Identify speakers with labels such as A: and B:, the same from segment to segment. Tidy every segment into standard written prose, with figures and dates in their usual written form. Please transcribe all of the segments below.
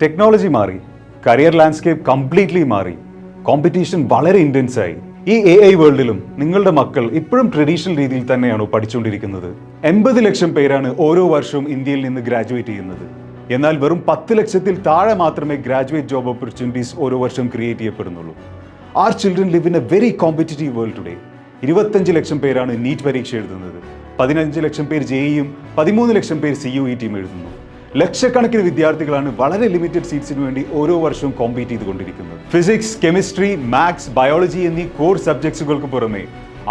A: Technology മാറി, career landscape completely മാറി, competition വളരെ ഇൻറ്റൻസ് ആയി. ഈ AI വേൾഡിലും നിങ്ങളുടെ മക്കൾ ഇപ്പോഴും ട്രഡീഷണൽ രീതിയിൽ തന്നെയാണോ പഠിച്ചുകൊണ്ടിരിക്കുന്നത്? 80 ലക്ഷം പേരാണ് ഓരോ വർഷവും ഇന്ത്യയിൽ നിന്ന് ഗ്രാജുവേറ്റ് ചെയ്യുന്നത്. എന്നാൽ വെറും 10 ലക്ഷത്തിൽ താഴെ മാത്രമേ ഗ്രാജുവേറ്റ് ജോബ് ഓപ്പർച്യൂണിറ്റീസ് ഓരോ വർഷം create ചെയ്യപ്പെടുന്നുള്ളൂ. Our children live in a very competitive world today. 25 ലക്ഷം പേരാണ് നീറ്റ് പരീക്ഷ എഴുതുന്നത്, 15 ലക്ഷം പേർ JEയും 13 ലക്ഷം പേർ CUETയും എഴുതുന്നു. ലക്ഷക്കണക്കിന് വിദ്യാർത്ഥികളാണ് വളരെ ലിമിറ്റഡ് സീറ്റ്സിന് വേണ്ടി ഓരോ വർഷവും കോമ്പീറ്റ് ചെയ്തുകൊണ്ടിരിക്കുന്നത്. ഫിസിക്സ്, കെമിസ്ട്രി, മാത്സ്, ബയോളജി എന്നീ കോർ സബ്ജക്ട്സുകൾക്ക് പുറമെ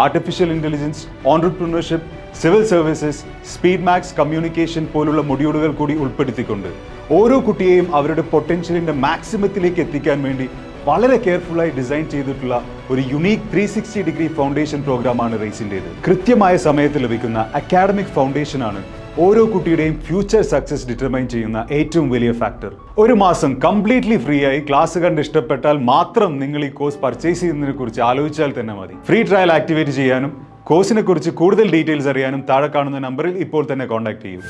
A: artificial intelligence, entrepreneurship, civil services, speed maths, communication പോലുള്ള മൊഡ്യൂളുകൾ കൂടി ഉൾപ്പെടുത്തിക്കൊണ്ട് ഓരോ കുട്ടിയെയും അവരുടെ പൊട്ടൻഷ്യലിന്റെ മാക്സിമത്തിലേക്ക് എത്തിക്കാൻ വേണ്ടി വളരെ കെയർഫുള്ളായി ഡിസൈൻ ചെയ്തിട്ടുള്ള ഒരു യുണീക്ക് 360 ഡിഗ്രി ഫൗണ്ടേഷൻ പ്രോഗ്രാമാണ് റേസിൻ്റേത്. കൃത്യമായ സമയത്ത് ലഭിക്കുന്ന അക്കാഡമിക് ഫൗണ്ടേഷനാണ് ഓരോ കുട്ടിയുടെയും ഫ്യൂച്ചർ സക്സസ് ഡിറ്റർമൈൻ ചെയ്യുന്ന ഏറ്റവും വലിയ ഫാക്ടർ. ഒരു മാസം കംപ്ലീറ്റ്ലി ഫ്രീ ആയി ക്ലാസ് കണ്ട് ഇഷ്ടപ്പെട്ടാൽ മാത്രം നിങ്ങൾ ഈ കോഴ്സ് പർച്ചേസ് ചെയ്യുന്നതിനെ കുറിച്ച് ആലോചിച്ചാൽ തന്നെ മതി. ഫ്രീ ട്രയൽ ആക്ടിവേറ്റ് ചെയ്യാനും കോഴ്സിനെ കുറിച്ച് കൂടുതൽ ഡീറ്റെയിൽസ് അറിയാനും താഴെ കാണുന്ന നമ്പറിൽ ഇപ്പോൾ തന്നെ കോൺടാക്ട് ചെയ്യൂ.